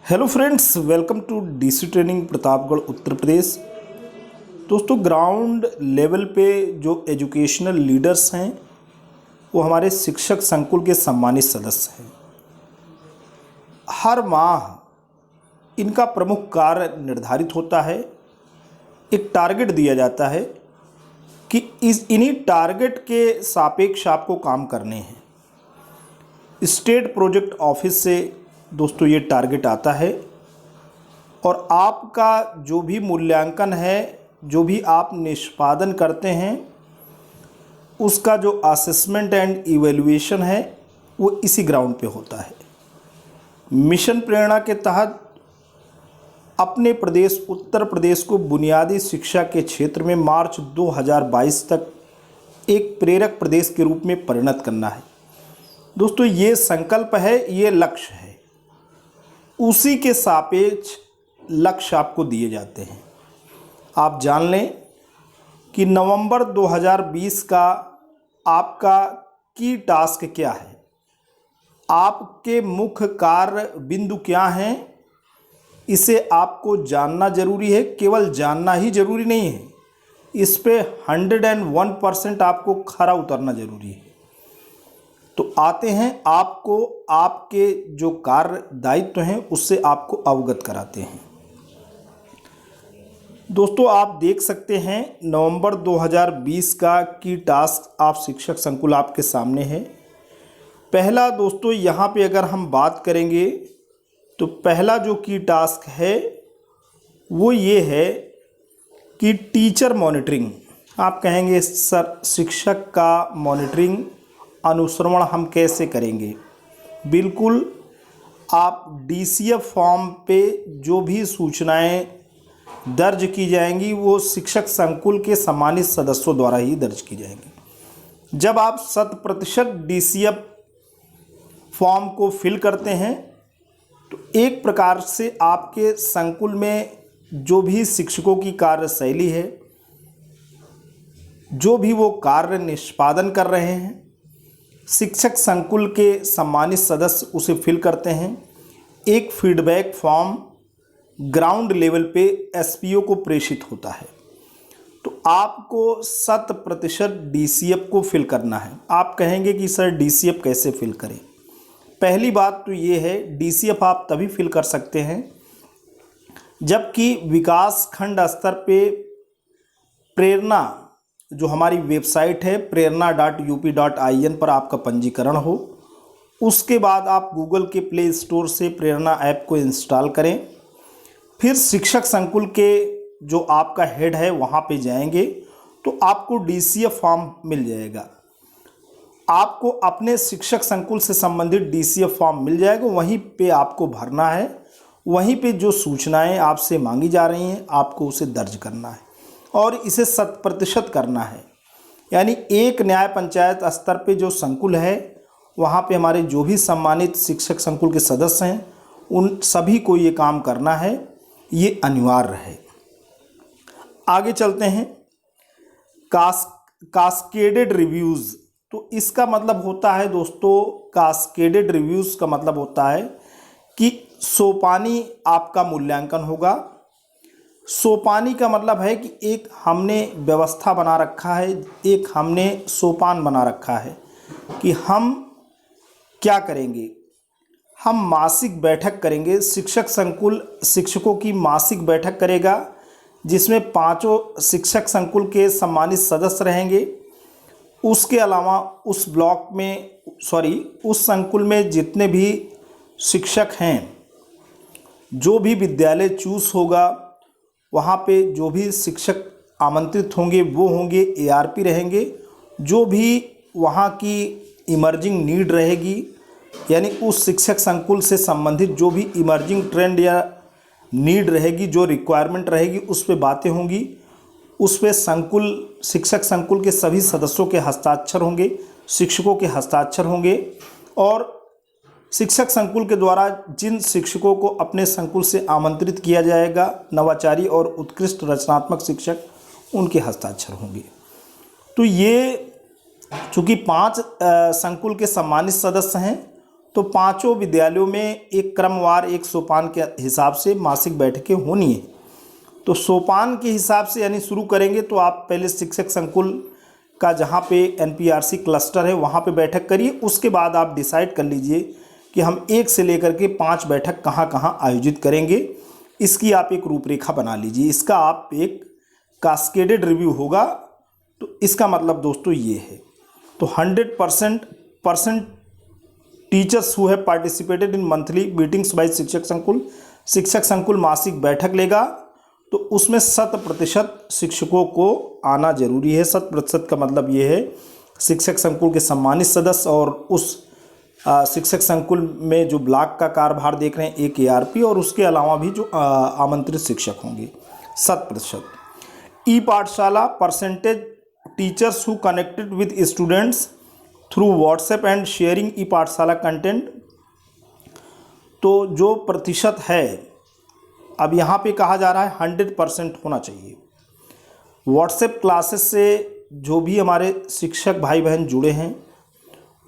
Hello friends, welcome to DC training Pratapgarh Uttar Pradesh. दोस्तों, ground level पे जो एजुकेशनल लीडर्स हैं वो हमारे शिक्षक संकुल के सम्मानित सदस्य हैं। हर माह इनका प्रमुख कार्य निर्धारित होता है, एक टारगेट दिया जाता है कि इन्हीं टारगेट के सापेक्ष आपको काम करने हैं। स्टेट प्रोजेक्ट ऑफिस से दोस्तों ये टारगेट आता है और आपका जो भी मूल्यांकन है, जो भी आप निष्पादन करते हैं, उसका जो असेसमेंट एंड इवैल्यूएशन है वो इसी ग्राउंड पे होता है। मिशन प्रेरणा के तहत अपने प्रदेश उत्तर प्रदेश को बुनियादी शिक्षा के क्षेत्र में मार्च 2022 तक एक प्रेरक प्रदेश के रूप में परिणत करना है। दोस्तों, ये संकल्प है, ये लक्ष्य है, उसी के सापेक्ष लक्ष्य आपको दिए जाते हैं। आप जान लें कि नवंबर 2020 का आपका की टास्क क्या है, आपके मुख्य कार्य बिंदु क्या हैं, इसे आपको जानना जरूरी है। केवल जानना ही जरूरी नहीं है, इस पे 101% आपको खरा उतरना जरूरी है। तो आते हैं, आपको आपके जो कार्य दायित्व हैं उससे आपको अवगत कराते हैं। दोस्तों, आप देख सकते हैं नवंबर 2020 का की टास्क आप शिक्षक संकुल आपके सामने है। पहला दोस्तों, यहाँ पे अगर हम बात करेंगे तो पहला जो की टास्क है वो ये है कि टीचर मॉनिटरिंग। आप कहेंगे सर, शिक्षक का मॉनिटरिंग अनुश्रवण हम कैसे करेंगे? बिल्कुल, आप डीसीएफ फॉर्म पे जो भी सूचनाएं दर्ज की जाएंगी वो शिक्षक संकुल के सम्मानित सदस्यों द्वारा ही दर्ज की जाएंगी। जब आप 100% डीसीएफ फॉर्म को फिल करते हैं तो एक प्रकार से आपके संकुल में जो भी शिक्षकों की कार्यशैली है, जो भी वो कार्य निष्पादन कर रहे हैं, शिक्षक संकुल के सम्मानित सदस्य उसे फिल करते हैं। एक फीडबैक फॉर्म ग्राउंड लेवल पे एसपीओ को प्रेषित होता है। तो आपको 100% डीसीएफ को फिल करना है। आप कहेंगे कि सर डीसीएफ कैसे फिल करें? पहली बात तो ये है, डीसीएफ आप तभी फिल कर सकते हैं जबकि विकास खंड स्तर पे प्रेरणा जो हमारी वेबसाइट है prerna.up.in पर आपका पंजीकरण हो। उसके बाद आप गूगल के प्ले स्टोर से प्रेरणा ऐप को इंस्टॉल करें। फिर शिक्षक संकुल के जो आपका हेड है वहाँ पे जाएंगे तो आपको डीसीएफ फॉर्म मिल जाएगा। आपको अपने शिक्षक संकुल से संबंधित डीसीएफ फॉर्म मिल जाएगा, वहीं पे आपको भरना है। वहीं पे जो सूचनाएं आपसे मांगी जा रही हैं आपको उसे दर्ज करना है और इसे 100% करना है। यानी एक न्याय पंचायत स्तर पे जो संकुल है वहाँ पे हमारे जो भी सम्मानित शिक्षक संकुल के सदस्य हैं उन सभी को ये काम करना है, ये अनिवार्य है। आगे चलते हैं, कास्केडेड रिव्यूज़। तो इसका मतलब होता है दोस्तों, कास्केडेड रिव्यूज़ का मतलब होता है कि सोपानी आपका मूल्यांकन होगा। सोपानी का मतलब है कि एक हमने व्यवस्था बना रखा है, एक हमने सोपान बना रखा है कि हम क्या करेंगे। हम मासिक बैठक करेंगे, शिक्षक संकुल शिक्षकों की मासिक बैठक करेगा जिसमें 5 शिक्षक संकुल के सम्मानित सदस्य रहेंगे। उसके अलावा उस ब्लॉक में उस संकुल में जितने भी शिक्षक हैं, जो भी विद्यालय चूज होगा वहाँ पे जो भी शिक्षक आमंत्रित होंगे वो होंगे, एआरपी रहेंगे। जो भी वहाँ की इमर्जिंग नीड रहेगी, यानी उस शिक्षक संकुल से संबंधित जो भी इमर्जिंग ट्रेंड या नीड रहेगी, जो रिक्वायरमेंट रहेगी, उस पे बातें होंगी। उस पे शिक्षक संकुल के सभी सदस्यों के हस्ताक्षर होंगे, शिक्षकों के हस्ताक्षर होंगे और शिक्षक संकुल के द्वारा जिन शिक्षकों को अपने संकुल से आमंत्रित किया जाएगा, नवाचारी और उत्कृष्ट रचनात्मक शिक्षक, उनके हस्ताक्षर होंगे। तो ये चूँकि 5 संकुल के सम्मानित सदस्य हैं तो पांचों विद्यालयों में एक क्रमवार एक सोपान के हिसाब से मासिक बैठकें होनी है। तो सोपान के हिसाब से यानी शुरू करेंगे तो आप पहले शिक्षक संकुल का जहाँ पे एनपीआरसी क्लस्टर है वहाँ पे बैठक करिए। उसके बाद आप डिसाइड कर लीजिए कि हम 1 से लेकर के 5 बैठक कहाँ कहाँ आयोजित करेंगे। इसकी आप एक रूपरेखा बना लीजिए। इसका आप एक कास्केडेड रिव्यू होगा। तो इसका मतलब दोस्तों ये है, तो 100% teachers who have participated in monthly meetings by शिक्षक संकुल मासिक बैठक लेगा। तो उसमें 100% शिक्षकों को आना जरूरी है। 100% का मतलब ये है शिक्षक संकुल के सम्मानित सदस्य और उस शिक्षक संकुल में जो ब्लॉक का कार्यभार देख रहे हैं एक ARP और उसके अलावा भी जो आमंत्रित शिक्षक होंगे 100%। E Pathshala percentage teachers who connected with students through WhatsApp and sharing e Pathshala content. तो जो प्रतिशत है अब यहाँ पे कहा जा रहा है 100% होना चाहिए। व्हाट्सएप क्लासेस से जो भी हमारे शिक्षक भाई बहन जुड़े हैं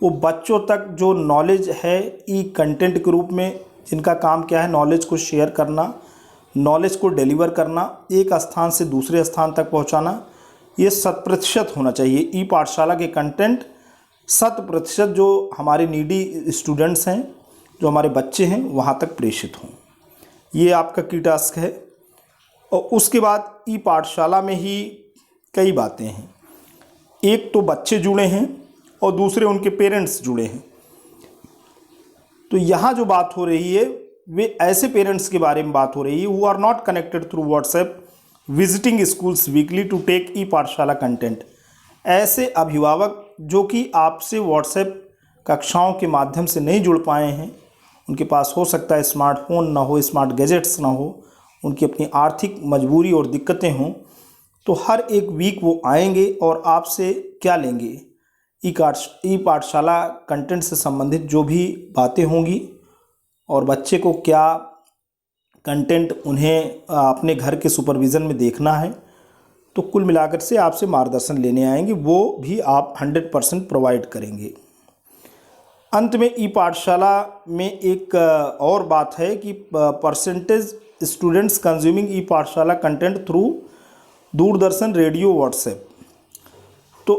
वो बच्चों तक जो नॉलेज है ई कंटेंट के रूप में, जिनका काम क्या है नॉलेज को शेयर करना, नॉलेज को डिलीवर करना, एक स्थान से दूसरे स्थान तक पहुंचाना, ये 100% होना चाहिए। ई पाठशाला के कंटेंट 100% जो हमारे नीडी स्टूडेंट्स हैं, जो हमारे बच्चे हैं वहाँ तक प्रेषित हों। ये आपका की टास्क है। और उसके बाद ई पाठशाला में ही कई बातें हैं। एक तो बच्चे जुड़े हैं और दूसरे उनके पेरेंट्स जुड़े हैं। तो यहाँ जो बात हो रही है वे ऐसे पेरेंट्स के बारे में बात हो रही है who are not connected through WhatsApp visiting schools weekly to take e Pathshala content. ऐसे अभिभावक जो कि आपसे व्हाट्सएप कक्षाओं के माध्यम से नहीं जुड़ पाए हैं, उनके पास हो सकता है स्मार्टफोन ना हो, स्मार्ट गैजेट्स ना हो, उनकी अपनी आर्थिक मजबूरी और दिक्कतें हों, तो हर एक वीक वो आएंगे और आपसे क्या लेंगे, ई पाठशाला कंटेंट से संबंधित जो भी बातें होंगी और बच्चे को क्या कंटेंट उन्हें अपने घर के सुपरविज़न में देखना है, तो कुल मिलाकर से आपसे मार्गदर्शन लेने आएंगे। वो भी आप 100% प्रोवाइड करेंगे। अंत में ई पाठशाला में एक और बात है कि परसेंटेज स्टूडेंट्स कंज्यूमिंग ई Pathshala content through Doordarshan, radio, WhatsApp. तो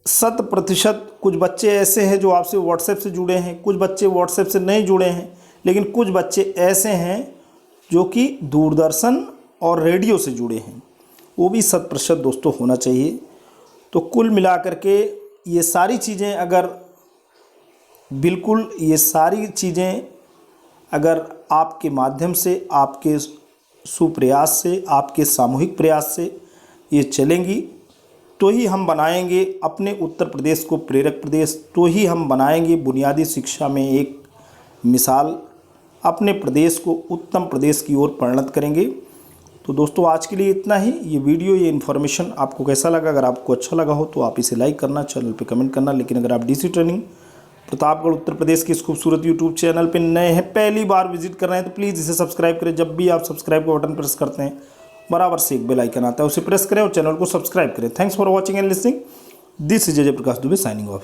100% कुछ बच्चे ऐसे हैं जो आपसे व्हाट्सएप से जुड़े हैं, कुछ बच्चे व्हाट्सएप से नहीं जुड़े हैं, लेकिन कुछ बच्चे ऐसे हैं जो कि दूरदर्शन और रेडियो से जुड़े हैं। वो भी 100% दोस्तों होना चाहिए। तो कुल मिलाकर के ये सारी चीज़ें ये सारी चीज़ें अगर आपके माध्यम से, आपके सुप्रयास से, आपके सामूहिक प्रयास से ये चलेंगी तो ही हम बनाएंगे अपने उत्तर प्रदेश को प्रेरक प्रदेश, तो ही हम बनाएंगे बुनियादी शिक्षा में एक मिसाल, अपने प्रदेश को उत्तम प्रदेश की ओर परिणत करेंगे। तो दोस्तों आज के लिए इतना ही। ये वीडियो, ये इन्फॉर्मेशन आपको कैसा लगा? अगर आपको अच्छा लगा हो तो आप इसे लाइक करना, चैनल पे कमेंट करना। लेकिन अगर आप DC ट्रेनिंग प्रतापगढ़ उत्तर प्रदेश के इस खूबसूरत यूट्यूब चैनल पे नए हैं, पहली बार विजिट कर रहे हैं, तो प्लीज़ इसे सब्सक्राइब करें। जब भी आप सब्सक्राइब का बटन प्रेस करते हैं बराबर से एक बेल आइकन आता है, उसे प्रेस करें और चैनल को सब्सक्राइब करें। Thanks for watching and listening. This is Ajay Prakash Dubey signing off.